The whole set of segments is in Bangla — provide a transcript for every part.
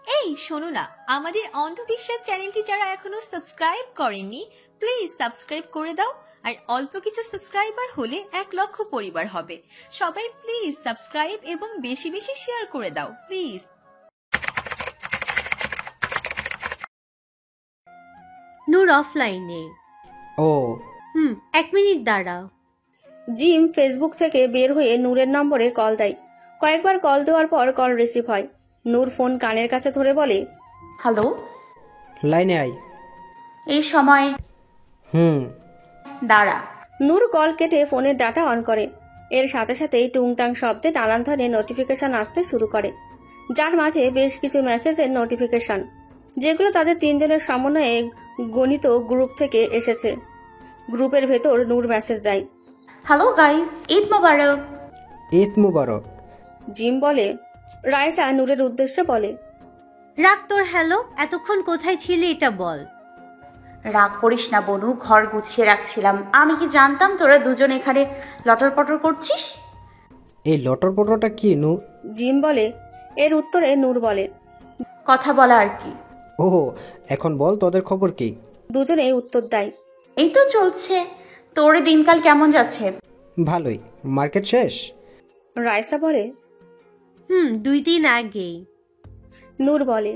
এই শোনো না, আমাদের অন্ধবিশ্বাস চ্যানেলটি যারা এখনো সাবস্ক্রাইব করেননি প্লিজ সাবস্ক্রাইব করে দাও। আর অল্প কিছু সাবস্ক্রাইবার হলে 1,00,000 পরিবার হবে। সবাই প্লিজ সাবস্ক্রাইব এবং বেশি বেশি শেয়ার করে দাও প্লিজ। নূর অফলাইনে। ও 1 মিনিট দাঁড়া। জিম ফেসবুক থেকে বের হয়ে নূরের নম্বরে কল দেয়। কয়েকবার কল দেওয়ার পর কল রিসিভ হয়। নূর ফোন কানের কাছে ধরে বলে, হ্যালো, লাইনে আই। এই সময় দাঁড়া। নূর কল কেটে ফোনের ডাটা অন করে। এর সাথে সাথেই টুংটাং শব্দে নানান ধরনের নোটিফিকেশন আসতে শুরু করে, যার মাঝে বেশ কিছু মেসেজের নোটিফিকেশন, যেগুলো তাদের তিনজনের সমন্বয়ে গণিত গ্রুপ থেকে এসেছে। গ্রুপের ভেতর নূর মেসেজ দেয়, হ্যালো গাইস, ঈদ মোবারক। ঈদ মুবারক। জিম বলে। রাইসা নূরের উদ্দেশ্যে বলে, রাখ তোর হ্যালো, এতক্ষণ কোথায় ছিলে এটা বল। রাগ করিস না বনু, ঘর গুছিয়ে রাখছিলাম। আমি কি জানতাম তোরা দুজন এখানে লটর পটর করছিস? এই লটর পটরটা কি নু? জিম বলে। এর উত্তরে নূর বলে, কথা বলা আর কি। ও এখন বল তোদের খবর কি? দুজনে উত্তর দেয়, এই তো চলছে। তোর দিনকাল কেমন যাচ্ছে? ভালোই। মার্কেট শেষ? রাইসা বলে। 2 দিন আগেই। নূর বলে,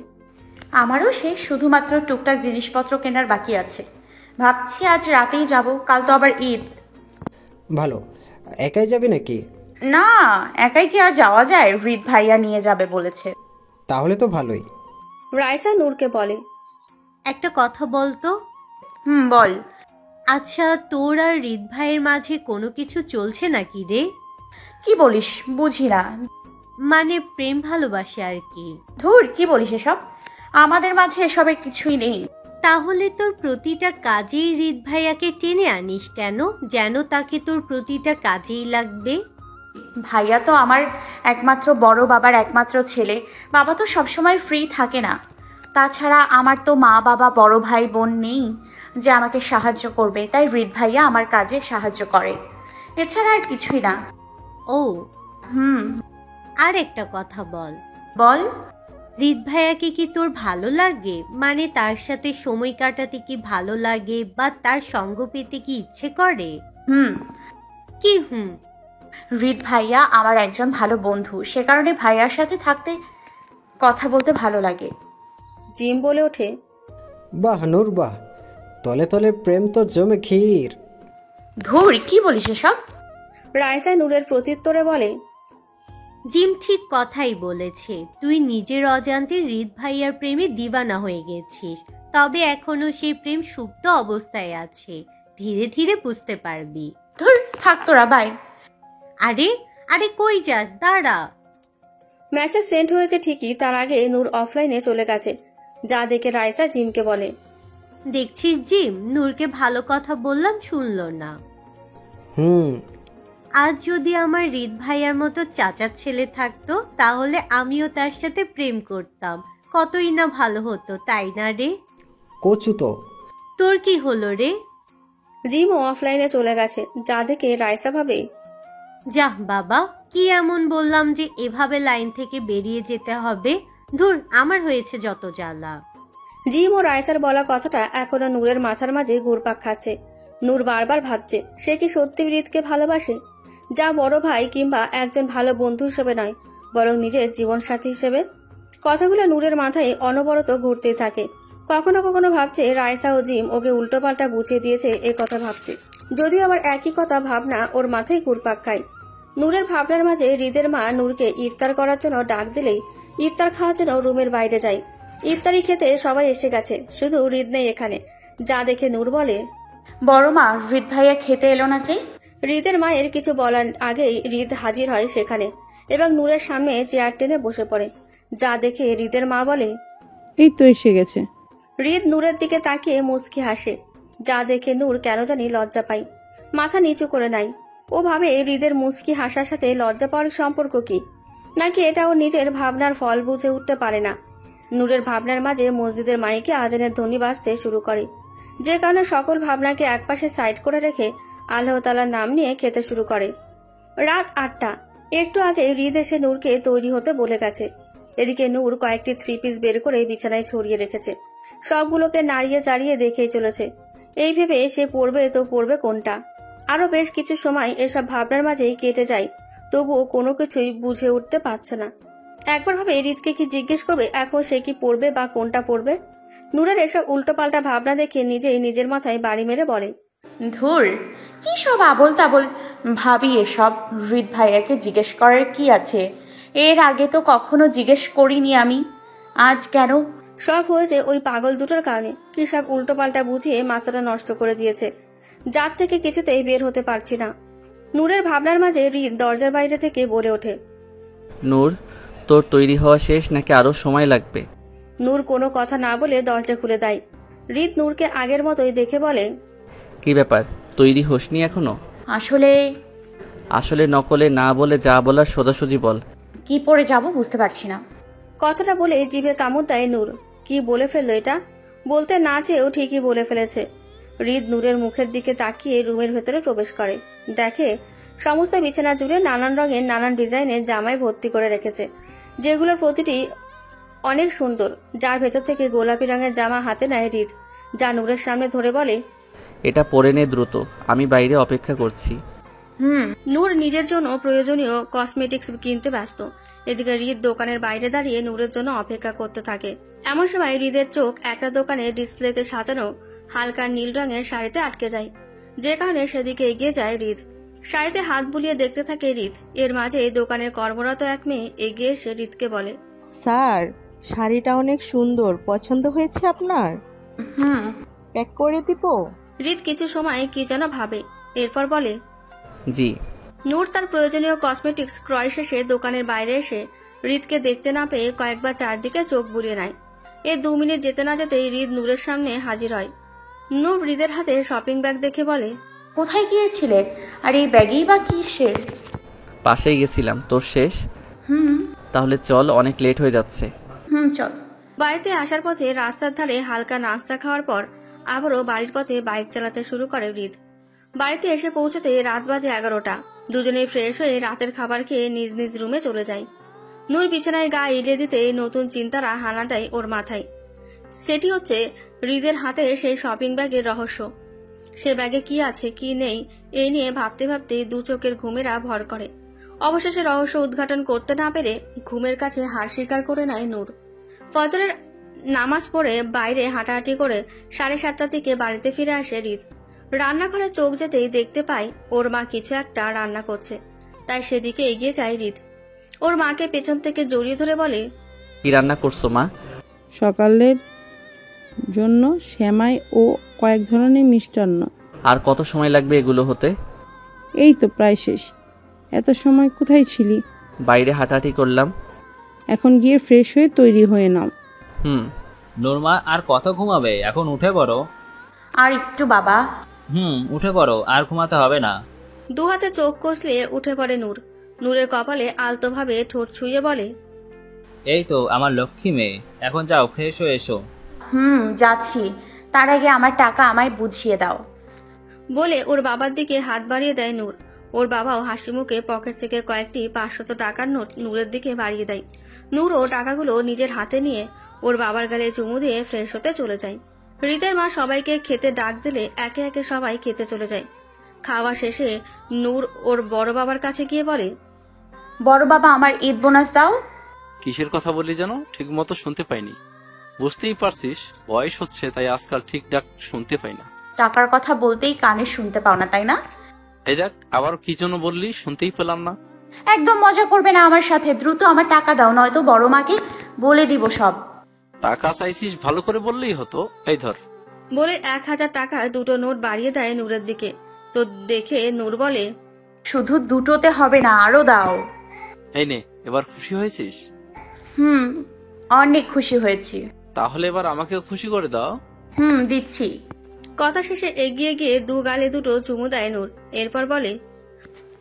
আমারও সে শুধুমাত্র টুকটাক জিনিসপত্র কেনার বাকি আছে। ভাবছি আজ রাতেই যাব, কাল তো আবার ঈদ। ভালো। একাই যাবি নাকি? না, একাই কি আর যাওয়া যায়? হৃদ ভাইয়া নিয়ে যাবে বলেছে। তাহলে তো ভালোই। রাইসা নূরকে বলে, একটা কথা বল তো। বল। আচ্ছা, তোর আর হৃদ ভাইয়ের মাঝে কোনো কিছু চলছে নাকি রে? কি বলিস বুঝি না। মানে প্রেম ভালোবাসে আর কি। ধুর, কি বলিস এসব? আমাদের মাঝে এসবের কিছুই নেই। তাহলে তোর প্রতিটা কাজেই হৃদ ভাইয়াকে টেনে আনিস কেন? যেন তাকে তোর প্রতিটা কাজেই লাগবে। ভাইয়া তো আমার একমাত্র বড় বাবার একমাত্র ছেলে। বাবা তো সবসময় ফ্রি থাকে না। তাছাড়া আমার তো মা বাবা বড় ভাই বোন নেই যে আমাকে সাহায্য করবে, তাই হৃদ ভাইয়া আমার কাজে সাহায্য করে। এছাড়া আর কিছুই না। ও হুম। আর একটা কথা বল। বল। হৃদ ভাইয়াকে কি তোর ভালো লাগে? মানে তার সাথে সময় কাটাতে কি ভালো লাগে বা তার সঙ্গ পেতে কি ইচ্ছে করে? কি হৃদ ভাইয়া আমার একজন ভালো বন্ধু, সে কারণে ভাইয়ার সাথে থাকতে কথা বলতে ভালো লাগে। জিম বলে ওঠে, বাহ নূর বাহ, তলে তলে প্রেম তো জমে ক্ষীর। ধুর, কি বলিস এসব? রাইসা নূরের প্রত্যুত্তরে বলে, জিম ঠিক কথাই বলেছে। তুই নিজের অজান্তে হৃদ ভাইয়ার প্রেমে দিওয়ানা হয়ে গেছিস, তবে এখনো সেই প্রেম সুপ্ত অবস্থায় আছে। ধীরে ধীরে বুঝতে পারবি। ধুর, থাক তোরা, বাই। আরে আরে কই যাস? দাঁড়া। মেসেজ সেন্ড হয়েছে ঠিকই, তার আগে নূর অফলাইনে চলে গেছে, যা দেখে রাইসা জিমকে বলে, দেখছিস জিম, নূরকে ভালো কথা বললাম, শুনলো না। আজ যদি আমার হৃদ ভাইয়ার মতো চাচার ছেলে থাকতো তাহলে আমিও তার সাথে প্রেম করতাম, কতই না ভালো হতো, তাই না রে? কচু তো। তোর কি হলো রে? জিমও অফলাইনে চলে গেছে, যা দেখে রাইসা ভাবে, যাহ বাবা, কি এমন বললাম যে এভাবে লাইন থেকে বেরিয়ে যেতে হবে? ধুর, আমার হয়েছে যত জ্বালা। জিম ও রাইসার বলা কথাটা এখনো নূরের মাথার মাঝে ঘুরপাক খাচ্ছে। নূর বারবার ভাবছে, সে কি সত্যি হৃদকে ভালোবাসে, যা বড় ভাই কিংবা একজন ভালো বন্ধু হিসেবে নয়, বরং নিজের জীবন সাথী হিসেবে? কথাগুলো নূরের মাথায় অনবরত ঘুরতেই থাকে। কখনো কখনো ভাবছে রাইসা ও জিম ওকে উল্টোপাল্টা বুঝিয়ে দিয়েছে, এ কথা ভাবছে, যদিও আবার একই কথা ভাবনা ওর মাথায় ঘুরপাক খায়। নূরের ভাবনার মাঝে হৃদের মা নূরকে ইফতার করার জন্য ডাক দিলেই ইফতার খাওয়ার জন্য রুমের বাইরে যায়। ইফতারি খেতে সবাই এসে গেছে, শুধু হৃদ নেই এখানে, যা দেখে নূর বলে, বড় মা, হৃদ ভাইয়া খেতে এলো না যে? হৃদের মায়ের কিছু বলার আগেই হৃদ হাজির হয় সেখানে এবং নূরের সামনে চেয়ার টেনে বসে পড়ে, যা দেখে হৃদের মা বলে, এই তো এসে গেছে। হৃদ নূরের দিকে তাকিয়ে মুচকি হাসে, যা দেখে নূর কেন জানি লজ্জা পায়, মাথা নিচু করে নেয়। ও ভাবে হৃদের মুচকি হাসার সাথে লজ্জা পাওয়ার সম্পর্ক কি, নাকি এটা ও নিজের ভাবনার ফল বুঝে উঠতে পারে না। নূরের ভাবনার মাঝে মসজিদের মাইকে আজানের ধ্বনি বাজতে শুরু করে, যে কারণে সকল ভাবনাকে একপাশে সাইড করে রেখে আল্লাহ তাআলার নাম নিয়ে খেতে শুরু করে। রাত 8টা। একটু আগে হৃদ এসে নূরকে তৈরি হতে বলে গেছে। এদিকে নূর কয়েকটি 3 পিস বের করে বিছানায় ছড়িয়ে রেখেছে। সবগুলোকে নাড়িয়ে চাড়িয়ে দেখেই চলেছে। এই ভেবে সে পড়বে তো পড়বে কোনটা। আরো বেশ কিছু সময় এসব ভাবনার মাঝেই কেটে যায়, তবুও কোনো কিছুই বুঝে উঠতে পারছে না। একবার ভাবে রিতকে কি জিজ্ঞেস করবে এখন সে কি পড়বে বা কোনটা পড়বে। নূরের এসব উল্টোপাল্টা ভাবনা দেখে নিজেই নিজের মাথায় বাড়ি মেরে বলে, ধুর, কি সব আবোল তাবোল ভাবি এসব। হৃদ ভাইয়াকে জিজ্ঞেস করার কি আছে? এর আগে তো কখনো জিজ্ঞেস করিনি আমি, আজ কেন? সব হয়েছে ওই পাগল দুটোর কারণে। কি সব উল্টোপাল্টা বুঝিয়ে মাথাটা নষ্ট করে দিয়েছে, যার থেকে কিছুতেই বের হতে পারছি না। নূরের ভাবনার মাঝে রিত দরজার বাইরে থেকে বলে ওঠে, নূর, তোর তৈরি হওয়া শেষ নাকি আরো সময় লাগবে? নূর কোনো কথা না বলে দরজা খুলে দেয়। রিত নূরকে আগের মতোই দেখে বলে, কি ব্যাপার, তৈরি হসনি এখনো? আসলে নকলে না বলে যা বলার সোজাসুজি বল। কি পরে যাব বুঝতে পারছি না। কথাটা বলে জিভে কামড় দেয় নূর। কি বলে ফেললো এটা? বলতে না চেয়েও ঠিকই বলে ফেলেছে। রিত নূরের মুখের দিকে তাকিয়ে রুমের ভেতরে প্রবেশ করে। দেখে সমস্ত বিছানা জুড়ে নানান রঙের নানান ডিজাইনের জামাই ভর্তি করে রেখেছে, যেগুলোর প্রতিটি অনেক সুন্দর। যার ভেতর থেকে গোলাপি রঙের জামা হাতে নেয় রিত, যা নূরের সামনে ধরে বলে, এটা পরে নে দ্রুত, আমি বাইরে অপেক্ষা করছি। নূর নিজের জন্য প্রয়োজনীয় কসমেটিক্স কিনতে ব্যস্ত। এদিকে রিত দোকানের বাইরে দাঁড়িয়ে নূরের জন্য অপেক্ষা করতে থাকে। এমন সময় হৃদের চোখ একটা দোকানে ডিসপ্লেতে সাজানো হালকা নীল রঙের শাড়িতে আটকে যায়, যে কারণে সেদিকে এগিয়ে যায় হৃদ। শাড়িতে হাত বুলিয়ে দেখতে থাকে হৃদ। এর মাঝে দোকানের কর্মরত এক মেয়ে এগিয়ে এসে হৃদকে বলে, স্যার, শাড়িটা অনেক সুন্দর, পছন্দ হয়েছে আপনার? প্যাক করে দিব? হৃদ কিছু সময় কি যেন ভাবে, এরপর বলে, জি। নূর তার প্রয়োজনীয় কসমেটিক্স ক্রয় শেষে দোকানের বাইরে এসে হৃদকে দেখতে না পেয়ে কয়েকবার চারদিকে চোখ বুলিয়ে নেয়। 2 মিনিট যেতে না যেতেই হৃদ নূরের সামনে হাজির হয়। নূর হৃদের হাতে শপিং ব্যাগ দেখে বলে, কোথায় গিয়েছিলে? আর এই ব্যাগেই বা কিসের? পাশেই গেছিলাম। তোর শেষ? তাহলে চল, অনেক লেট হয়ে যাচ্ছে। চল। বাড়িতে আসার পথে রাস্তার ধারে হালকা নাস্তা খাওয়ার পর আবারও বাড়ির পথে বাইক চালাতে শুরু করে হৃদ। বাড়িতে এসে পৌঁছতে রাত বাজে 11টা। দুজনেই ফ্রেশ হয়ে রাতের খাবার খেয়ে নিজ নিজ রুমে চলে যায়। নূর বিছানায় গা এলিয়ে দিতে নতুন চিন্তারা হানা দেয় ওর মাথায়। সেটি হচ্ছে হৃদের হাতে সেই শপিং ব্যাগের রহস্য। সে ব্যাগে কি আছে কি নেই এই নিয়ে ভাবতে ভাবতে 2 চোখের ঘুমেরা ভর করে। অবশেষে রহস্য উদ্ঘাটন করতে না পেরে ঘুমের কাছে হার স্বীকার করে নেয় নূর। ফজরের নামাজ পড়ে বাইরে হাঁটাহাঁটি করে 7:30টার দিকে বাড়িতে ফিরে আসে হৃদ। রান্নাঘরে চোখ যেতেই দেখতে পায় ওর মা কিছু একটা রান্না করছে, তাই সেদিকে এগিয়ে যায় হৃদ। ওর মাকে পেছন থেকে জড়িয়ে ধরে বলে, কি রান্না করছো মা? সকালের জন্য সেমাই ও কয়েক ধরনের মিষ্টান্ন। আর কত সময় লাগবে এগুলো হতে? এই তো প্রায় শেষ। এত সময় কোথায় ছিলি? বাইরে হাঁটাহাঁটি করলাম। এখন গিয়ে ফ্রেশ হয়ে তৈরি হয়ে নাও। নূরমা, আর কত ঘুমাবে? এখন উঠে পড়ো। আর একটু বাবা। উঠে পড়ো, আর ঘুমাতে হবে না। 2 হাতে চোখ কষলে উঠে পড়ে নূর। নূরের কপালে আলতোভাবে ঠোঁট ছুঁয়ে বলে, এই তো আমার লক্ষ্মী মেয়ে, এখন যাও ফ্রেশ হয়ে এসো। যাচ্ছি। তার আগে আমার টাকা আমায় বুঝিয়ে দাও। বলে ওর বাবার দিকে হাত বাড়িয়ে দেয় নূর। ওর বাবাও হাসি মুখে পকেট থেকে কয়েকটি 500 টাকার নোট নূরের দিকে বাড়িয়ে দেয়। নূরও টাকাগুলো নিজের হাতে নিয়ে ওর বাবার গালে চুমু দিয়ে ফ্রেশ হতে চলে যায়। হৃদের মা সবাইকে খেতে ডাক দিলে একে একে সবাই খেতে চলে যায়। খাওয়া শেষে নূর ওর বড় বাবার কাছে গিয়ে বলে, বড় বাবা, আমার ঈদ বোনাস দাও। কিসের কথা বললি যেন ঠিক মতো শুনতে পাইনি। বুঝতেই পারছিস বয়স হচ্ছে, তাই আজকাল ঠিক ডাক শুনতে পাই না। টাকার কথা বলতেই কানে শুনতে পাও না, তাই না? এই দেখ, আবার কি জন্য বললি শুনতেই পেলাম না। একদম মজা করবে না আমার সাথে। দ্রুত আমার টাকা দাও, নয়তো বড় মাকে বলে দিব সব। টাকা চাইছিস, ভালো করে বললেই হতো। এই ধর। বলে 1000 টাকার 2টো নোট বাড়িয়ে দেয় নূরের দিকে। তো দেখে নূর বলে, শুধু 2টোতে হবে না, আরো দাও। এই নে, এবার খুশি হয়েছিস? অনেক খুশি হয়েছি। তাহলে এবার আমাকেও খুশি করে দাও। দিচ্ছি। কথা শেষে এগিয়ে গিয়ে 2 গালে 2টো চুমু দেয় নূর। এরপর বলে,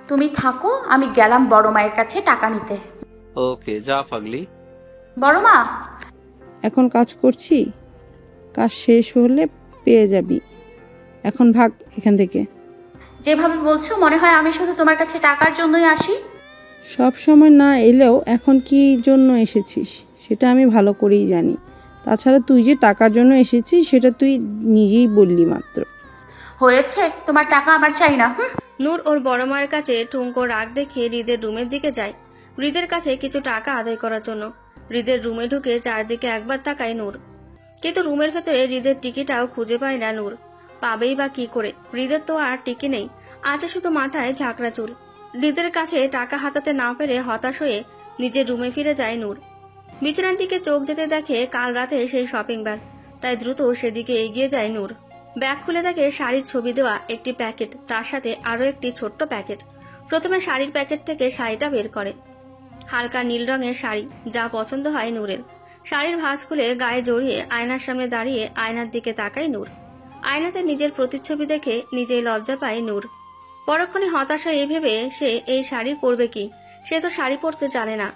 তুমি থাকো, আমি গেলাম বড় মায়ের কাছে টাকা নিতে। ওকে, যা পাগলি। বড় মা, এখন কাজ করছি, কাজ শেষ হলে পেয়ে যাবি। এখন ভাগ এখান থেকে। যেভাবে বলছো মনে হয় আমি শুধু তোমার কাছে টাকার জন্যই আসি। সব সময় না এলেও এখন কি জন্য এসেছিস সেটা আমি ভালো করেই জানি। তাছাড়া তুই যে টাকার জন্য এসেছিস সেটা তুই নিজেই বললি মাত্র। হয়েছে, তোমার টাকা আমার চাই না। নূর ওর বড় মায়ের কাছে ঠুনকো রাগ দেখিয়ে হৃদের রুমের দিকে যায় হৃদের কাছে কিছু টাকা আদায় করার জন্য। হৃদের রুমে ঢুকে চারদিকে একবার তাকায় নূর, কিন্তু রুমের ভেতরে হৃদের টিকিটাও খুঁজে পায় না নূর। পাবেই বা কি করে? হৃদের তো আর টিকি নেই, আছে শুধু মাথায় ঝাঁকড়া চুল। হৃদের কাছে টাকা হাতাতে না পেরে হতাশ হয়ে নিজের রুমে ফিরে যায় নূর। বিছানার দিকে চোখ যেতে দেখে কাল রাতে সেই শপিং ব্যাগ, তাই দ্রুত সেদিকে এগিয়ে যায় নূর। ব্যাগ খুলে দেখে শাড়ির ছবি দেওয়া একটি প্যাকেট, তার সাথে আরো একটি ছোট্ট প্যাকেট। প্রথমে শাড়ির প্যাকেট থেকে শাড়িটা বের করে, হালকা নীল রঙের শাড়ি, যা পছন্দ হয় নূরের। শাড়ির ভাঁজ খুলে গায়ে জড়িয়ে আয়নার সামনে দাঁড়িয়ে আয়নার দিকে তাকায় নূর। আয়নাতে নিজের প্রতিচ্ছবি দেখে নিজেই লজ্জা পায় নূর। পরক্ষণে হতাশা এই ভেবে সে এই শাড়ি পরবে কি, সে তো শাড়ি পরতে জানে না।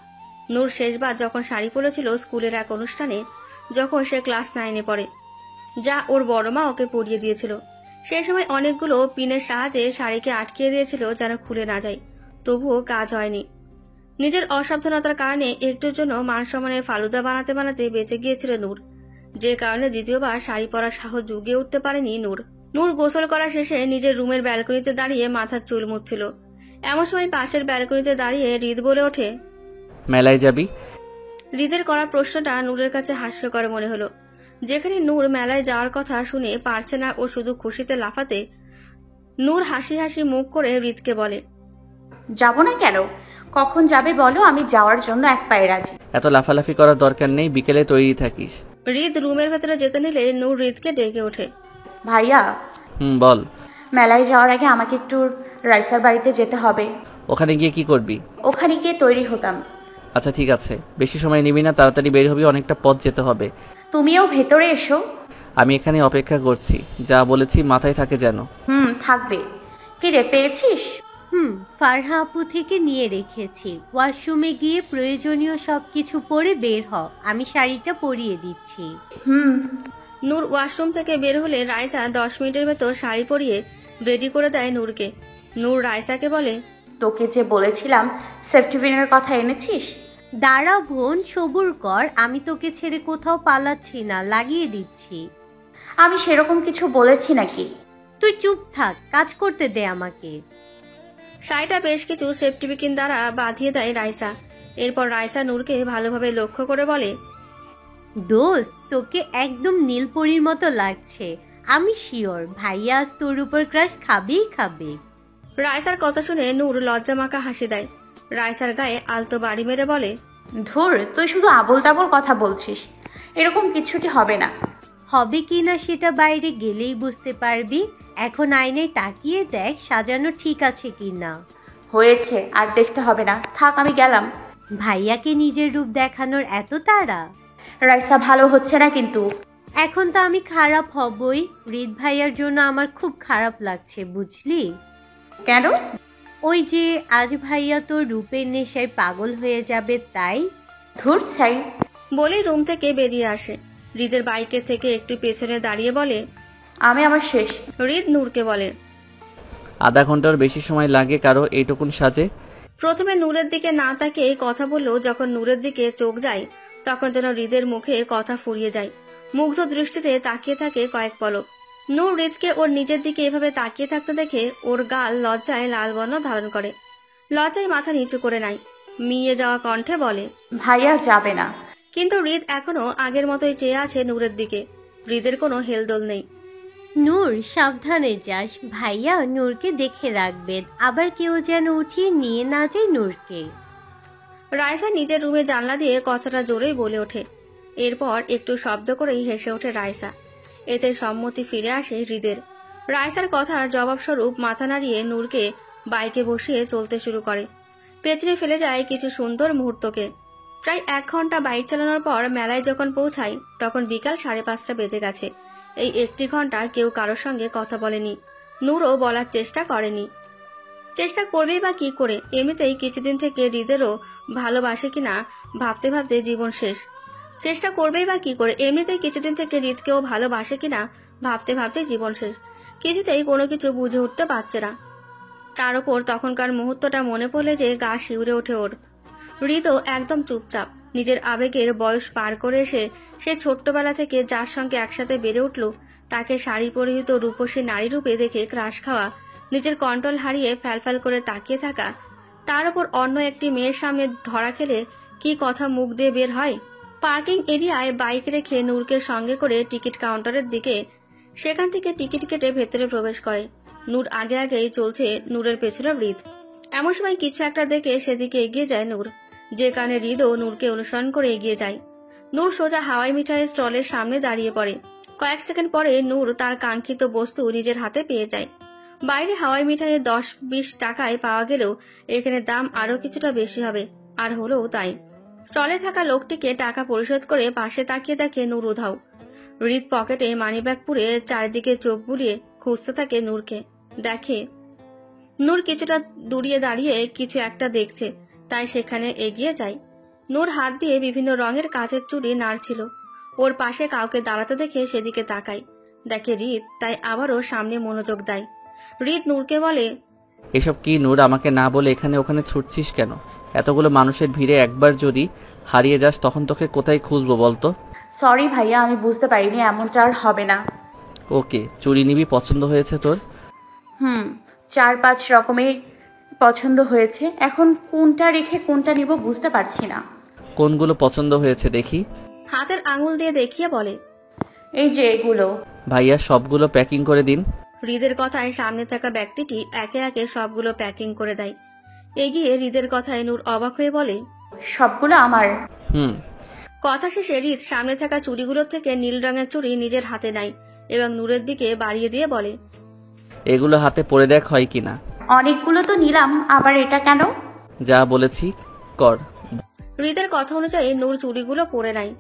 নূর শেষবার যখন শাড়ি পরেছিল স্কুলের এক অনুষ্ঠানে, যখন সে ক্লাস 9-এ পড়ে, যা ওর বড় মা ওকে পরিয়ে দিয়েছিল। সেই সময় অনেকগুলো পিনের সাহায্যে শাড়িকে আটকিয়ে দিয়েছিল যেন খুলে না যায়, তবুও কাজ হয়নি। নিজের অসাবধানতার কারণে একটুর জন্য মান সম্মানের ফালুদা বানাতে বানাতে বেঁচে গিয়েছিল নূর, যে কারণে দ্বিতীয়বার শাড়ি পরার সাহস জুগিয়ে উঠতে পারেনি নূর। নূর গোসল করা শেষে নিজের রুমের ব্যালকনিতে দাঁড়িয়ে মাথার চুল মুছছিল। এমন সময় পাশের ব্যালকনিতে দাঁড়িয়ে হৃদ বলে ওঠে, মেলায় যাবি? হৃদের করা প্রশ্নটা নূরের কাছে হাস্যকর মনে হলো। যেখানে নূর মেলায় যাওয়ার কথা শুনে পারছে না ও শুধু খুশিতে লাফাতে, নূর হাসি হাসি মুখ করে হৃদকে বলে, যাব না কেন? কখন যাবে বলো, আমি যাওয়ার জন্য এক পায়ে রাজি। এত লাফালাফি করার দরকার নেই, বিকেলে তৈরি থাকিস। হৃদ রুমের ভেতরে যেতে নিলে নূর হৃদকে ডেকে ওঠে, ভাইয়া। বল। মেলায় যাওয়ার আগে আমাকে একটু রাইসার বাড়িতে যেতে হবে। ওখানে গিয়ে কি করবি? ওখানে গিয়ে তৈরি হতাম। আচ্ছা ঠিক আছে, বেশি সময় নিবি না, তাড়াতাড়ি বের হবি, অনেকটা পথ যেতে হবে। তুমিও ভেতরে এসো। আমি এখানে অপেক্ষা করছি, যা বলেছি মাথায় থাকে যেন। থাকবে। কি রে, পেয়েছিস? ফারহা আপু থেকে নিয়ে রেখেছি। ওয়াশরুমে গিয়ে প্রয়োজনীয় সবকিছু পরে বের হ, আমি শাড়িটা পরিয়ে দিচ্ছি। নূর ওয়াশরুম থেকে বের হলে রাইসা 10 মিনিটের ভেতর শাড়ি পরিয়ে রেডি করে দেয় নূরকে। নূর রাইসাকে বলে, তোকে যে বলেছিলাম সেফটি পিনের কথা এনেছিস? দাঁড়া বোন, সবুর কর, আমি তোকে ছেড়ে কোথাও পালাচ্ছি না, লাগিয়ে দিচ্ছি। আমি সেরকম কিছু বলেছি নাকি? তুই চুপ থাক, কাজ করতে দে আমাকে। শাড়িটা বেশ কিছু সেফটি পিন দ্বারা বাঁধিয়ে দেয় রাইসা। এরপর রাইসা নূরকে ভালোভাবে লক্ষ্য করে বলে, দোস্ত, তোকে একদম নীলপরীর মতো লাগছে। আমি শিওর ভাইয়া আজ তোর উপর ক্রাশ খাবেই খাবে। রাইসার কথা শুনে নূর লজ্জা মাখা হাসি দেয়। রাইসার গায়ে আলতো বাড়ি মেরে বলে, ধুর, তুই শুধু আবোল তাবোল কথা বলছিস, এরকম কিছুটি হবে না। হবে কিনা সেটা বাইরে গেলেই বুঝতে পারবি। এখন আয়নায় তাকিয়ে দেখ সাজানো ঠিক আছে কিনা। হয়েছে, আর দেখতে হবে না, থাক আমি গেলাম। ভাইয়াকে নিজের রূপ দেখানোর এত তাড়া? রাইসা ভালো হচ্ছে না কিন্তু। এখন তো আমি খারাপ হবই। হৃদ ভাইয়ার জন্য আমার খুব খারাপ লাগছে, বুঝলি? কেন? ওই যে আজ ভাইয়া তোর রূপের নেশায় পাগল হয়ে যাবে তাই। ধুর ছাই। বলে রুম থেকে বেরিয়ে আসে। হৃদের বাইকের থেকে একটু পেছনে দাঁড়িয়ে বলে, আমি আমার শেষ। হৃদ নূরকে বলে, আধা ঘন্টার বেশি সময় লাগে কারো এইটুকুন সাজে? প্রথমে নূরের দিকে না তাকিয়ে কথা বললো, যখন নূরের দিকে চোখ যায় তখন যেন হৃদের মুখে কথা ফুরিয়ে যায়। মুগ্ধ দৃষ্টিতে তাকিয়ে থাকে কয়েক পলক। নূর হৃদকে ওর নিজের দিকে এভাবে তাকিয়ে থাকতে দেখে ওর গাল লজ্জায় লাল বর্ণ ধারণ করে। লজ্জায় মাথা নিচু করে নেয়। মিয়ে যাওয়া কণ্ঠে বলে, ভাইয়া যাবে না। কিন্তু হৃদ এখনো আগের মতোই চেয়ে আছে নূরের দিকে। হৃদের কোনো হেলদোল নেই। নূর সাবধানে যাস, ভাইয়া নূরকে দেখে রাখবেন, আবার কেউ যেন উঠিয়ে নিয়ে না যায় নূরকে। রাইসা নিজের রুমে জানলা দিয়ে কথাটা জোরেই বলে ওঠে। এরপর একটু শব্দ করেই হেসে ওঠে রাইসা। এতে সম্মতি ফিরে আসে হৃদের। রাইসার কথার জবাবস্বরূপ মাথা নাড়িয়ে নূরকে বাইকে বসিয়ে চলতে শুরু করে। পেছনে ফেলে যায় কিছু সুন্দর মুহূর্তকে। প্রায় 1 ঘন্টা বাইক চালানোর পর মেলায় যখন পৌঁছায় তখন বিকাল 5:30 বেজে গেছে। এই 1 ঘন্টা কেউ কারোর সঙ্গে কথা বলেনি। নূরও বলার চেষ্টা করেনি। চেষ্টা করবেই বা কি করে? এমনিতেই কিছুদিন থেকে হৃদেরও ভালোবাসে কিনা ভাবতে ভাবতে জীবন শেষ। চেষ্টা করবেই বা কি করে? এমনিতেই কিছুদিন থেকে হৃদকেও ভালোবাসে কিনা ভাবতে ভাবতে জীবন শেষ। কিছুতেই কোনো কিছু বুঝে উঠতে পারছে না। তার উপর তখনকার মুহূর্তটা মনে পড়লে যে গা শিউরে ওঠে ওর। হৃদও একদম চুপচাপ। নিজের আবেগের বয়স পার করে এসে সে ছোট্টবেলা থেকে যার সঙ্গে একসাথে বেড়ে উঠল, তাকে শাড়ি পরিহিত রূপসী নারী রূপে দেখে ক্রাশ খাওয়া, নিজের কন্ট্রোল হারিয়ে ফ্যালফ্যাল করে তাকিয়ে থাকা, তার উপর অন্য একটি মেয়ের সামনে ধরা খেলে কি কথা মুখ দিয়ে বের হয়। পার্কিং এরিয়ায় বাইক রেখে নূরকে সঙ্গে করে টিকিট কাউন্টারের দিকে, সেখান থেকে টিকিট কেটে ভেতরে প্রবেশ করে। নূর আগে আগেই চলছে, নূরের পেছনে হৃদ। এমন সময় কিছু একটা দেখে সেদিকে এগিয়ে যায় নূর, যে কারণে হৃদও নূরকে অনুসরণ করে এগিয়ে যায়। নূর সোজা হাওয়াই মিঠাইয়ের স্টলের সামনে দাঁড়িয়ে পড়ে। কয়েক সেকেন্ড পরে নূর তার কাঙ্ক্ষিত বস্তু নিজের হাতে পেয়ে যায়। বাইরে হাওয়াই মিঠাইয়ের 10-20 টাকায় পাওয়া গেলেও এখানে দাম আরো কিছুটা বেশি হবে, আর হলেও তাই। স্টলে থাকা লোকটিকে টাকা পরিশোধ করে পাশে তাকিয়ে দেখে নূর উধাও। হৃদ পকেটে মানিব্যাগ পুরে চারিদিকে চোখ বুলিয়ে খুঁজতে থাকে নূরকে। দেখে নূর কিছুটা দূরিয়ে দাঁড়িয়ে কিছু একটা দেখছে, তাই সেখানে এগিয়ে যায়। নূর হাত দিয়ে বিভিন্ন রঙের কাচের চুড়ি নাড়ছিল। ওর পাশে কাউকে দাঁড়াতে দেখে সেদিকে তাকায়, দেখে হৃদ, তাই আবারও সামনে মনোযোগ দেয়। হৃদ নূরকে বলে, এসব কি নূর? আমাকে না বলে এখানে ওখানে ছুটছিস কেন? এতগুলো মানুষের ভিড়ে একবার যদি হারিয়ে যাস তখন তোকে কোথায় খুঁজবো বলতো? সরি ভাইয়া, আমি বুঝতে পারিনি এমনটা আর হবে না। ওকে, চুরি নিবি? পছন্দ হয়েছে তোর? 4-5 রকমের পছন্দ হয়েছে, এখন কোনটা রেখে কোনটা নিব বুঝতে পারছি না। কোনগুলো পছন্দ হয়েছে দেখি? হাতের আঙুল দিয়ে দেখিয়ে বলে, এই যে এগুলো। ভাইয়া সবগুলো প্যাকিং করে দিন। হৃদের কথায় সামনে থাকা ব্যক্তিটি একে একে সবগুলো প্যাকিং করে দেয়। এগিয়ে হৃদের কথায় নূর অবাক হয়ে বলে, সবগুলো আমার। কথা শেষে হৃদ সামনে থাকা চুড়িগুলোর থেকে নীল রঙের চুড়ি নিজের হাতে নেয় এবং নূরের দিকে বাড়িয়ে দিয়ে বলে, এগুলো হাতে পরে দেখ হয় কিনা। অনেকগুলো তো নিলাম, আবার এটা কেন? যা বলেছি কর। হৃদের কথা অনুযায়ী নূর চুড়িগুলো পরে নেয়।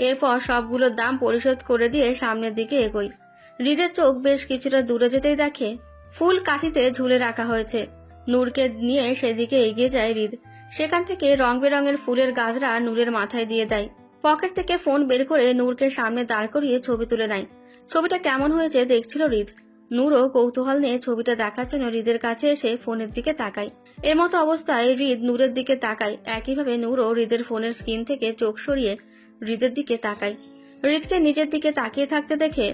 এরপর সবগুলোর দাম পরিশোধ করে দিয়ে সামনের দিকে এগোয়। হৃদের চোখ বেশ কিছুটা দূরে যেতেই দেখে ফুল কাঠিতে ঝুলে রাখা হয়েছে। নূরকে নিয়ে সেদিকে এগিয়ে যায় হৃদ। সেখান থেকে রং বেরঙের ফুলের গাজরা নূরের মাথায় দিয়ে দেয়। পকেট থেকে ফোন বের করে নূরকে সামনে দাঁড় করিয়ে ছবি তুলে নেয়। ছবিটা কেমন হয়েছে দেখছিল হৃদ। নূরও কৌতূহল নিয়ে ছবিটা দেখার জন্য হৃদের কাছে এসে ফোনের দিকে তাকায়। এর মতো অবস্থায় হৃদ নূরের দিকে তাকায়। একইভাবে নূরও হৃদের ফোনের স্ক্রিন থেকে চোখ সরিয়ে হৃদের দিকে তাকায়। হৃদকে নিজের দিকে তাকিয়ে থাকতে দেখে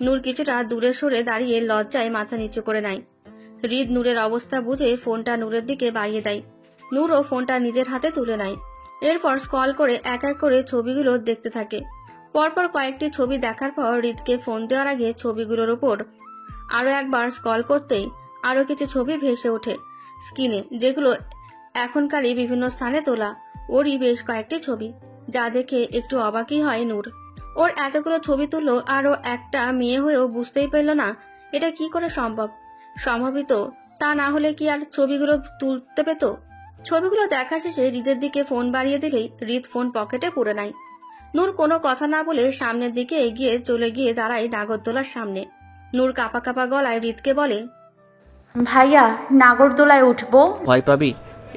নূর কিছুটা দূরে সরে দাঁড়িয়ে লজ্জায় মাথা নিচু করে নেয়। হৃদ নূরের অবস্থা বুঝে ফোনটা নূরের দিকে বাড়িয়ে দেয়। নূরও ফোনটা নিজের হাতে তুলে নেয়। এরপর স্ক্রল করে এক এক করে ছবিগুলো দেখতে থাকে। পরপর কয়েকটি ছবি দেখার পর হৃদকে ফোন দেওয়ার আগে ছবিগুলোর উপর আরো একবার স্ক্রল করতেই আরো কিছু ছবি ভেসে ওঠে স্ক্রিনে, যেগুলো এখনকারই বিভিন্ন স্থানে তোলা। ওরই বেশ কয়েকটি ছবি, যা দেখে একটু অবাকই হয় নূর। ওর এতগুলো ছবি তুললো, আরো একটা মেয়ে হয়েও বুঝতেই পারল না এটা কি করে সম্ভব। সম্ভবিত তা না হলে কি আর ছবিগুলো তুলতে পেত? ছবিগুলো দেখা শেষে হৃদের দিকে ফোন বাড়িয়ে দিলেই হৃদ ফোন পকেটে পুরে নেয়। নূর কোনো কথা না বলে সামনের দিকে এগিয়ে চলে গিয়ে দাঁড়ায় নাগরদোলার সামনে। নূর কাঁপা কাঁপা গলায় হৃদকে বলে, ভাইয়া নাগরদোলায় উঠবো? ভয় পাবি?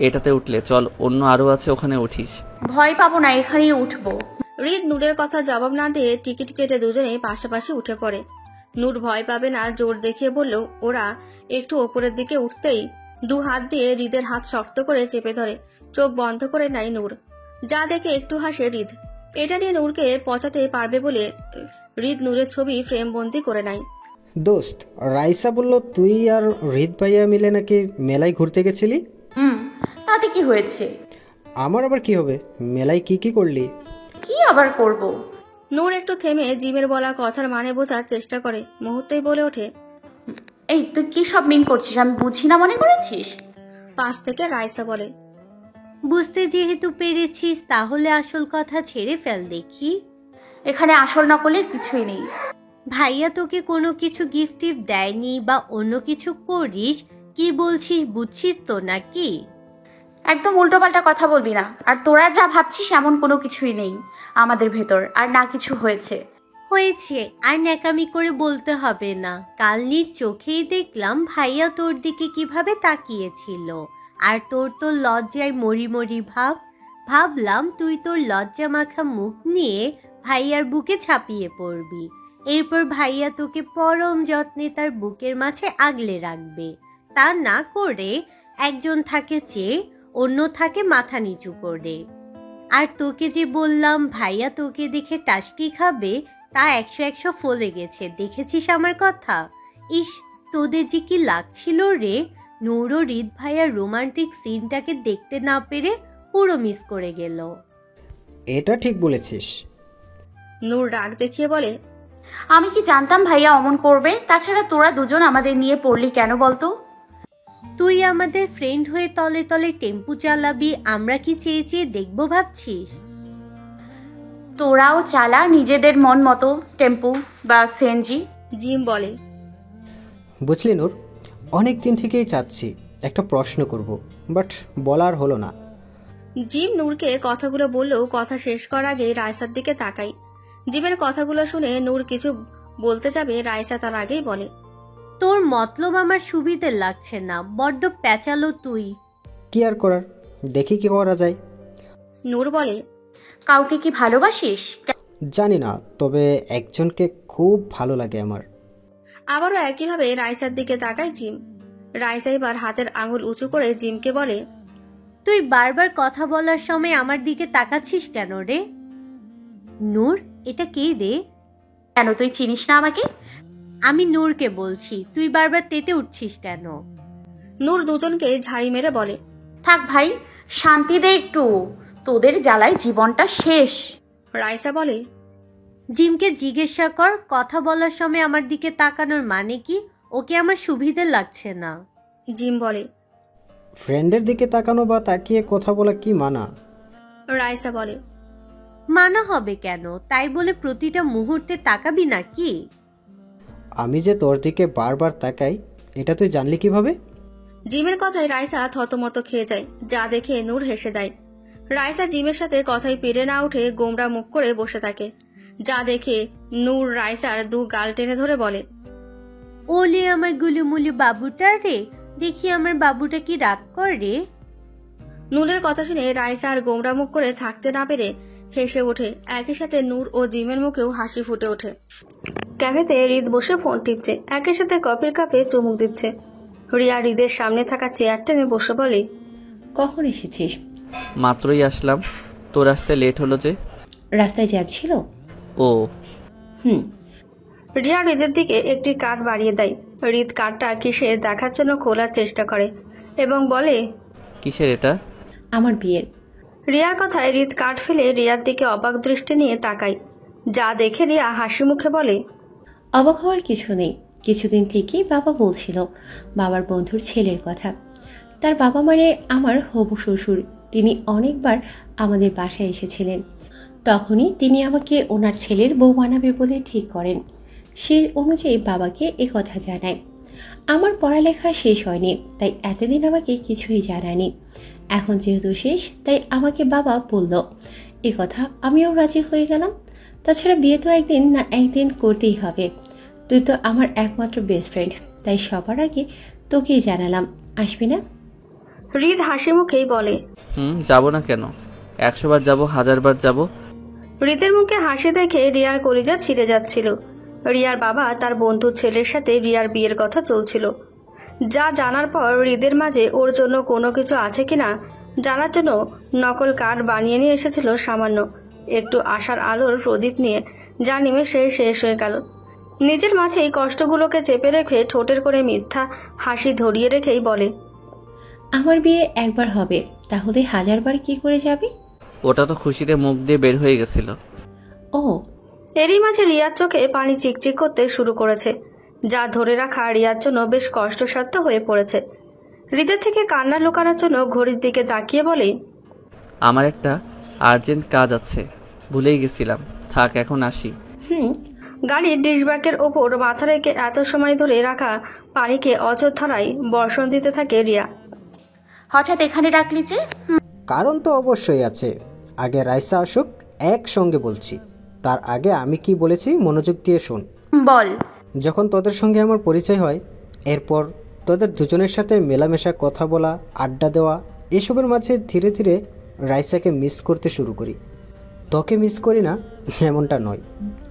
এটাতে উঠলে চল, অন্য আরো আছে, ওখানে উঠিস। ভয় পাবো না, এখানেই উঠবো। হৃদ নূরের কথা জবাব না দিয়ে টিকিট কেটে দুজনে পাশাপাশি উঠে পড়ে। নূর ভয় পাবে না জোর দেখিয়ে বললেও ওরা একটু ওপরের দিকে উঠতেই 2 হাত দিয়ে হৃদের হাত শক্ত করে চেপে ধরে চোখ বন্ধ করে নেয় নূর। যা দেখে একটু হাসে হৃদ। এটা নিয়ে নূরকে পচাতে পারবে বলে হৃদ নূরের ছবি ফ্রেম বন্দি করে নেয়। দোস্ত, রাইসা বলল তুই আর হৃদ ভাইয়া মিলে নাকি মেলায় ঘুরতে গেছিলি। তাতে কি হয়েছে? আমার আবার কি হবে? মেলায় কি কি করলি? কি আবার করব? নূর একটু থেমে জিমের বলা কথার মানে বোঝার চেষ্টা করে, মুহূর্তেই বলে ওঠে, এই তুই কি সব মিন করছিস? আমি বুঝি না মনে করেছিস? পাশ থেকে রাইসা বলে, বুঝতে যেহেতু পেরেছিস তাহলে আসল কথা ছেড়ে ফেল দেখি। এখানে আসল নকলের কিছুই নেই। ভাইয়া তোকে কোনো কিছু গিফট টিফট দেয়নি বা অন্য কিছু করিস? কি বলছিস বুঝছিস তো নাকি? একদম উল্টোপাল্টা কথা বলবি না। আর তোরা যা ভাবছিস এমন কোনো কিছুই নেই আমাদের ভেতর, আর না কিছু হয়েছে। হয়েছে, আর ন্যাকামি করে বলতে হবে না। কাল নিজ চোখেই দেখলাম ভাইয়া তোর দিকে কিভাবে তাকিয়েছিল, আর তোর তো লজ্জায় মরি মরি ভাব। ভাবলাম তুই তোর লজ্জা মাখা মুখ নিয়ে ভাইয়ার বুকে ছাপিয়ে পড়বি। এরপর ভাইয়া তোকে পরম যত্নে তার বুকের মাঝে আগলে রাখবে। তা না করে একজন থাকে চেয়ে অন্য থাকে মাথা নিচু করে। আর তোকে যে বললাম ভাইয়া তোকে দেখে টাসকি খাবে, তা 100 ফলে গেছে। দেখেছিস আমার কথা? ইস, তোদের যে কি লাগছিল রে। নূর ও হৃদ ভাইয়ার রোমান্টিক সিনটাকে দেখতে না পেরে পুরো মিস করে গেল। এটা ঠিক বলেছিস। নূর রাগ দেখিয়ে বলে, আমি কি জানতাম ভাইয়া অমন করবে? তাছাড়া তোরা দুজন আমাদের নিয়ে পড়লি কেন বলতো? তুই আমাদের ফ্রেন্ড হয়ে তলে তলে টেম্পু চালাবি, আমরা কি চেয়ে চেয়ে দেখবো ভাবছিস? তোরাও চালা নিজেদের মন মতো টেম্পু বা সিএনজি। জিম বলে, বুঝলি নূর, অনেক দিন থেকেই চাচ্ছি একটা প্রশ্ন করব, বাট বলার হলো না। জিম নূরকে কথাগুলো বললেও কথা শেষ করার আগে রায়সার দিকে তাকাই। জিমের কথাগুলো শুনে নূর কিছু বলতে যাবে, রায়সা তার আগেই বলে, তোর মতলব আমার সুবিধে লাগছে না, বড্ড প্যাচালো তুই। কি আর করার, দেখি কি করা যায়। নূর বলে, কাউকে কি ভালোবাসিস? জানি না, তবে একজনকে খুব ভালো লাগে আমার। আবারও একইভাবে রায়সার দিকে তাকায় জিম। রায়সা এবার হাতের আঙুল উঁচু করে জিমকে বলে, তুই বারবার কথা বলার সময় আমার দিকে তাকাচ্ছিস কেন রে? নূর, এটা কে রে? কেন তুই চিনিস না আমাকে? আমি নূরকে বলছি, তুই বারবার তেতে উঠছিস কেন? নূর দুজনকে ঝাড়ি মেরে বলে, থাক ভাই, শান্তি দে একটু, তোদের জ্বালায় জীবনটা শেষ। রায়সা বলে, জিমকে জিজ্ঞাসা কর কথা বলার সময় আমার দিকে তাকানোর মানে কি, ওকে আমার সুবিধে লাগছে না। জিম বলে, ফ্রেন্ডের দিকে তাকানো বা তাকিয়ে কথা বলা কি মানা? রায়সা বলে, মানা হবে কেন? তাই বলে প্রতিটা মুহূর্তে তাকাবি না কি? আমি যে তোর দিকে বারবার তাকাই, এটা তুই জানলি কিভাবে? জিমের কথায় রায়সা থতমত খেয়ে যায়, যা দেখে নূর হেসে দেয়। রায়সা জিমের সাথে কথায় পেরে না উঠে গোমরা মুখ করে বসে থাকে, যা দেখে নূর রায়সার দু গাল টেনে ধরে বলে, ওলে আমার গুলুমুলু বাবুটা রে, দেখি আমার বাবুটা কি রাগ করে। নূরের কথা শুনে রায়সা আর গোমরা মুখ করে থাকতে না পেরে হেসে ওঠে। একই সাথে নূর ও জিমের মুখেও হাসি ফুটে ওঠে। ক্যাফেতে হৃদ বসে ফোন টিপছে, একই সাথে কফির কাপে চুমুক দিচ্ছে। রিয়া হৃদের সামনে থাকা চেয়ার টেনে বসে বলে, কখন এসেছিস? মাত্রই আসলাম। তোর আসতে লেট হলো যে? রাস্তায় জ্যাম ছিল। ও রিয়া হৃদের দিকে একটি কার্ড বাড়িয়ে দেয়। হৃদ কার্ডটা কিসের দেখার জন্য খোলার চেষ্টা করে এবং বলে, কিসের এটা? আমার বিয়ের। রিয়ার কথায় হৃদ কার্ড ফেলে রিয়ার দিকে অবাক দৃষ্টি নিয়ে তাকায়, যা দেখে রিয়া হাসি মুখে বলে, অবাক হওয়ার কিছু নেই, কিছুদিন থেকেই বাবা বলছিল বাবার বন্ধুর ছেলের কথা। তার বাবা মানে আমার হবু শ্বশুর, তিনি অনেকবার আমাদের বাসায় এসেছিলেন। তখনই তিনি আমাকে ওনার ছেলের বউ বানাবে বলে ঠিক করেন। সে অনুযায়ী বাবাকে এ কথা জানায়। আমার পড়ালেখা শেষ হয়নি, তাই এতদিন আমাকে কিছুই জানায়নি। এখন যেহেতু শেষ, তাই আমাকে বাবা বলল এ কথা, আমিও রাজি হয়ে গেলাম। তাছাড়া বিয়ে তো একদিন না একদিন করতেই হবে। তুই তো আমার একমাত্র বেস্ট ফ্রেন্ড, তাই সবার আগে তোকেই জানালাম, আসবি না? হৃদ হাসি মুখেই বলে, যাবো না কেন? 100 বার যাবো, 1000 বার যাবো। হৃদের মুখে হাসি দেখে রিয়ার কলিজা ছিঁড়ে যাচ্ছিল। রিয়ার বাবা তার বন্ধুর ছেলের সাথে রিয়ার বিয়ের কথা চলছিল, যা জানার পর হৃদের মাঝে ওর জন্য কোনো কিছু আছে কিনা জানার জন্য নকল কার্ড বানিয়ে নিয়ে এসেছিল সামান্য একটু আশার আলোর প্রদীপ নিয়ে, যা নিমেষে শেষ হয়ে গেল। নিজের মাঝেই কষ্টগুলোকে চেপে রেখে ঠোঁটের করে মিথ্যা হাসি ধরিয়ে রেখেই বলে, আমার বিয়ে একবার হবে, তাহলে 1000 বার কি করে যাবে? ওটা তো খুশিতে মুখ দিয়ে বের হয়ে গেছিল। ও, এরই মাঝে রিয়ার চোখে পানি চিকচিক করতে শুরু করেছে, যা ধরে রাখা রিয়ার জন্য বেশ কষ্টসাধ্য হয়ে পড়েছে। হৃদের থেকে কান্না লুকানোর জন্য ঘড়ির দিকে তাকিয়ে বলে, আমার একটা আর্জেন্ট কাজ আছে, ভুলেই গেছিলাম, থাক এখন আসি। গাড়ির ডিশব্যাগের ওপর মাথা রেখে এত সময় ধরে রাখা পানিকে অযোধ্যারায় বর্ষণ দিতে থাকে রিয়া। হঠাৎ এখানে ডাকলি যে? কারণ তো অবশ্যই আছে, আগে রাইসা আসুক, একসঙ্গে বলছি। তার আগে আমি কি বলেছি মনোযোগ দিয়ে শোন। বল। যখন তোদের সঙ্গে আমার পরিচয় হয়, এরপর তোদের দুজনের সাথে মেলামেশা, কথা বলা, আড্ডা দেওয়া, এসবের মাঝে ধীরে ধীরে রাইসাকে মিস করতে শুরু করি। তোকে মিস করি না এমনটা নয়,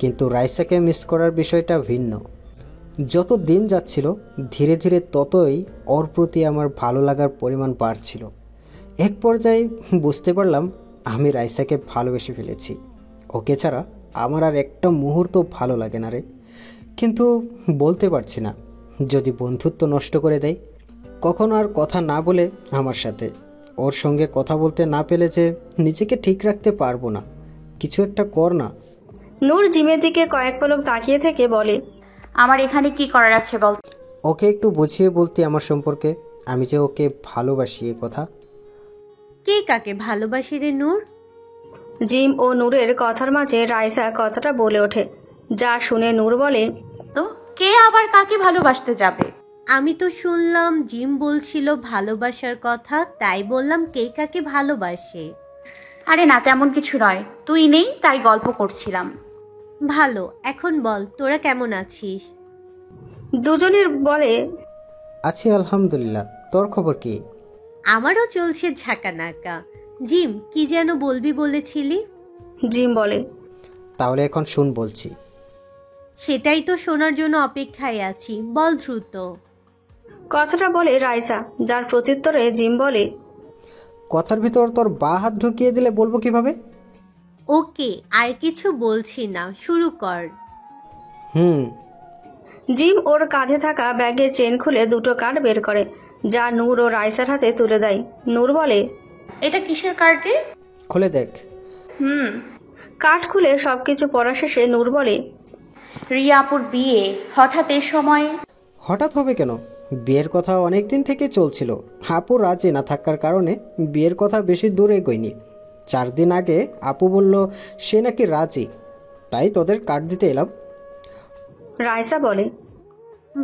কিন্তু রাইসাকে মিস করার বিষয়টা ভিন্ন। যত দিন যাচ্ছিল ধীরে ধীরে ততই ওর প্রতি আমার ভালো লাগার পরিমাণ বাড়ছিল। এক পর্যায়ে বুঝতে পারলাম আমি রাইসাকে ভালোবেসে ফেলেছি। ওকে ছাড়া আমার আর একটা মুহূর্ত ভালো লাগে না রে। কিন্তু বলতে পারছি না, যদি বন্ধুত্ব নষ্ট করে দেয়। কখনো আর কথা না বলে আমার সাথে, ওর সঙ্গে কথা বলতে না পেলে যে নিজেকে ঠিক রাখতে পারবো না। কিছু একটা কর না। নূর জিমের দিকে কয়েক পলক তাকিয়ে থেকে বলে, আমার এখানে কি করার আছে বল। ওকে একটু বুঝিয়ে বলতে আমার সম্পর্কে, আমি যে ওকে ভালোবাসি এ কথা। কে কাকে ভালোবাসি রে নূর? জিম ও নূরের কথার মাঝে রাইসা কথাটা বলে ওঠে, যা শুনে নূর বলে, তো কে আবার কাকে ভালোবাসতে যাবে? আমি তো শুনলাম জিম বলছিল ভালোবাসার কথা, তাই বললাম কে কাকে ভালোবাসে। আরে না, তেমন কিছু নয়, তুই নেই তাই গল্প করছিলাম। ভালো, এখন বল তোরা কেমন আছিস? দুজনের বলে, আছি আলহামদুলিল্লাহ, তোর খবর কি? আমারও চলছে ঝাঁকানাকা। জিম কি যেন বলবি বলেছিলি? জিম বলে, তাহলে এখন শুন বলছি। সেটাই তো শোনার জন্য অপেক্ষায় আছি, বল দ্রুত। কথাটা বলে রাইসা, যার প্রত্যুত্তরে জিম বলে, কথার ভিতর তোর বা হাত ঢুকিয়ে দিলে বলবো কিভাবে? ওকে, আর কিছু বলছি না, শুরু কর। জিম ওর কাঁধে থাকা ব্যাগের চেন খুলে দুটো কার্ড বের করে, যা নূর ও রাইসার হাতে তুলে দেয়। নূর বলে, এটা কিসের কার্ড রে? খুলে দেখ। কার্ড খুলে সবকিছু পড়া শেষে নূর বলে, রিয়া আপুর বিয়ে হঠাৎ এই সময়ে? হঠাৎ হবে কেন? বিয়ের কথা অনেক দিন থেকে চলছিল। আপু রাজি না থাকার কারণে বিয়ের কথা বেশি দূরে এগোয়নি। 4 দিন আগে আপু বলল সে নাকি রাজি, তাই তোদের কার্ড দিতে এলাম। রাইসা বলে,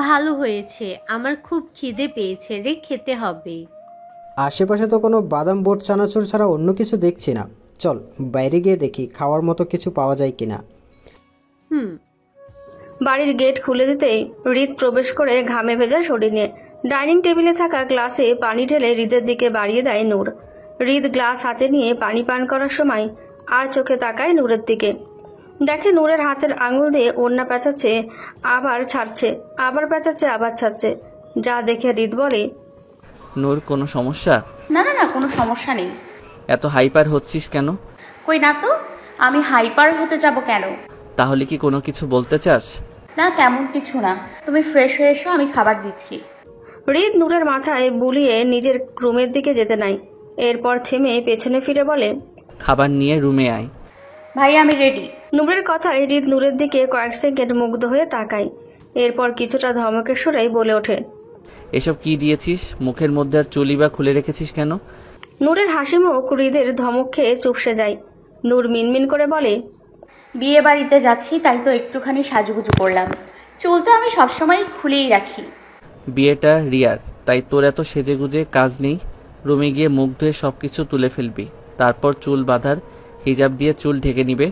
ভালো হয়েছে, আমার খুব খিদে পেয়েছে রে, খেতে হবে। আশেপাশে তো কোনো বাদাম বোট চানাচুর ছাড়া অন্য কিছু দেখছি না। চল বাইরে গিয়ে দেখি খাওয়ার মতো কিছু পাওয়া যায় কিনা। বাড়ির গেট খুলে দিতেই হৃদ প্রবেশ করে ঘামে ভেজা শরীর নিয়ে ডাইনিং টেবিলে থাকা গ্লাসে পানি ঢেলে হৃদের দিকে বাড়িয়ে দেয় নূর। হৃদ গ্লাস হাতে নিয়ে পানি পান করার সময় আর চোখে তাকায় নূরের দিকে। দেখে নূরের হাতের আঙুল দিয়ে ওড়না পেঁচাচ্ছে, আবার ছাড়ছে, আবার পেঁচাচ্ছে, আবার ছাড়ছে। যা দেখে হৃদ বলে, নূর কোনো সমস্যা? না না না, কোনো সমস্যা নেই। এত হাইপার হচ্ছিস কেন? কই না তো, আমি হাইপার হতে যাব কেন? তাহলে কি কোনো কিছু বলতে চাস? না, তেমন কিছু না, তুমি ফ্রেশ হয়ে এসো, আমি খাবার দিচ্ছি। হৃদ নূরের মাথায় বুলিয়ে নিজের রুমের দিকে যেতে নাই, এরপর থেমে পেছনে ফিরে বলে, খাবার নিয়ে রুমে আয়। ভাই আমি রেডি। নূরের কথায় হৃদ নূরের দিকে কয়েক সেকেন্ড মুগ্ধ হয়ে তাকায়, এরপর কিছুটা ধমকের সুরেই বলে ওঠে, এসব কি দিয়েছিস মুখের মধ্যে? আর চুলি বা খুলে রেখেছিস কেন? নূরের হাসি মুখ হৃদের ধমক খেয়ে চুপসে যায়। নূর মিনমিন করে বলে, বিয়ে বাড়িতে যাচ্ছি তাই তো একটুখানি সাজুগুজু করলাম, চুল তো আমি সবসময় খুলেই রাখি। বিয়েটা রিয়ার, তাই তোর এত সেজেগুজে কাজ নেই। রুমে গিয়ে মুখ ধুয়ে সবকিছু তুলে ফেলবি, তারপর চুল বাঁধার হিজাব দিয়ে চুল ঢেকে নিবে।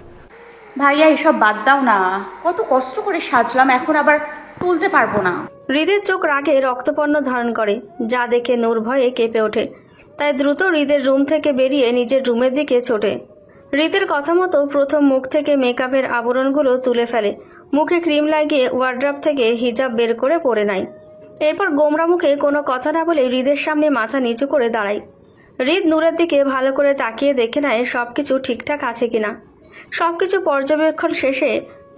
ভাইয়া এসব বাদ দাও না, কত কষ্ট করে সাজলাম, এখন আবার তুলতে পারবো না। হৃদের চোখ রাগে রক্তপর্ণ ধারণ করে, যা দেখে নূর ভয়ে কেঁপে ওঠে। তাই দ্রুত হৃদের রুম থেকে বেরিয়ে নিজের রুমের দিকে ছোটে। হৃদের কথা মতো প্রথম মুখ থেকে মেকআপের আবরণগুলো তুলে ফেলে, মুখে ক্রিম লাগিয়ে ওয়ার্ড্রপ থেকে হিজাব বের করে পরে নেয়। এরপর গোমরা মুখে কোনো কথা না বলে হৃদের সামনে মাথা নিচু করে দাঁড়ায়। হৃদ নূরের দিকে ভালো করে তাকিয়ে দেখে নেয় সবকিছু ঠিকঠাক আছে কিনা। সবকিছু পর্যবেক্ষণ শেষে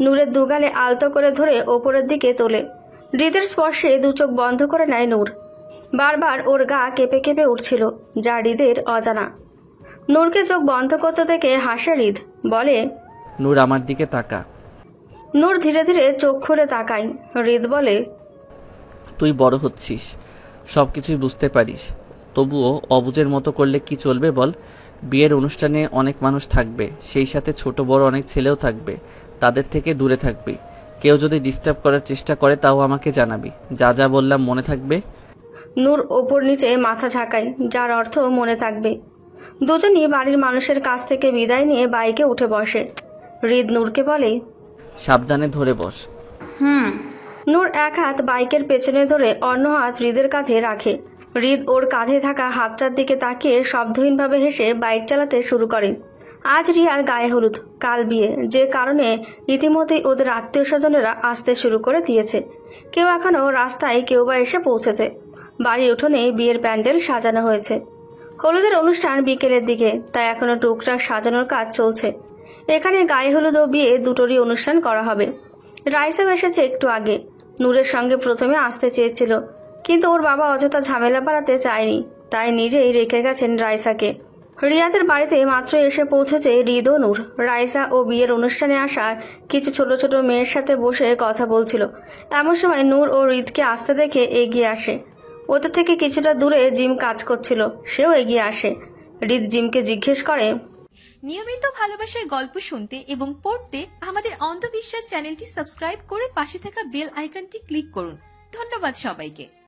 নূরের দুগালে আলতো করে ধরে ওপরের দিকে তোলে। হৃদের স্পর্শে দু চোখ বন্ধ করে নেয় নূর। বারবার ওর গা কেঁপে কেঁপে উঠছিল, যা হৃদের অজানা। নূরকে চোখ বন্ধ করতে দেখে হাসে হৃদ, বলে, নূর আমার দিকে তাকা। নূর ধীরে ধীরে চোখ খুলে তাকায়। হৃদ বলে, তুই বড় হচ্ছিস, সব কিছুই বুঝতে পারিস, তবুও অবুঝের মতো করলে কি চলবে বল? বিয়ের অনুষ্ঠানে অনেক মানুষ থাকবে, সেই সাথে ছোট বড় অনেক ছেলেও থাকবে, তাদের থেকে দূরে থাকবি। কেউ যদি ডিস্টার্ব করার চেষ্টা করে তাও আমাকে জানাবি। যা যা বললাম মনে থাকবে? নূর ওপর নিচে মাথা ঝাঁকায়, যার অর্থ মনে থাকবে। দুজনই বাড়ির মানুষের কাছ থেকে বিদায় নিয়ে বাইকে উঠে বসে। হৃদ নূরকে বলে, সাবধানে ধরে বস। নূর এক হাত বাইকের পেছনে ধরে অন্য হাত হৃদের কাঁধে রাখে। হৃদ ওর কাঁধে থাকা হাতটার দিকে তাকিয়ে শব্দহীনভাবে হেসে বাইক চালাতে শুরু করে। আজ রিয়ার গায়ে হলুদ, কাল বিয়ে, যে কারণে ইতিমধ্যেই ওদের আত্মীয় স্বজনেরা আসতে শুরু করে দিয়েছে। কেউ এখনো রাস্তায়, কেউ বা এসে পৌঁছেছে। বাড়ির উঠোনে বিয়ের প্যান্ডেল সাজানো হয়েছে। হলুদের অনুষ্ঠান বিকেলের দিকে, তাই এখনো টুকটাক সাজানোর কাজ চলছে। এখানে গায়ে হলুদ ও বিয়ে দুটোরই অনুষ্ঠান করা হবে। রাইসা এসেছে একটু আগে। নূরের সঙ্গে প্রথমে আসতে চেয়েছিল, কিন্তু ওর বাবা অযথা ঝামেলা বাড়াতে চায়নি, তাই নিজেই রেখে গেছেন রাইসাকে। রিয়াদের বাড়িতে মাত্র এসে পৌঁছেছে হৃদ ও নূর। রাইসা ও বিয়ের অনুষ্ঠানে আসা কিছু ছোট ছোট মেয়ের সাথে বসে কথা বলছিল। এমন সময় নূর ও হৃদকে আসতে দেখে এগিয়ে আসে। ওদের থেকে কিছুটা দূরে জিম কাজ করছিল, সেও এগিয়ে আসে। হৃদ জিমকে জিজ্ঞেস করে, নিয়মিত ভালোবাসার গল্প শুনতে এবং পড়তে আমাদের অন্ধবিশ্বাস চ্যানেলটি সাবস্ক্রাইব করে পাশে থাকা বেল আইকনটি ক্লিক করুন। ধন্যবাদ সবাইকে।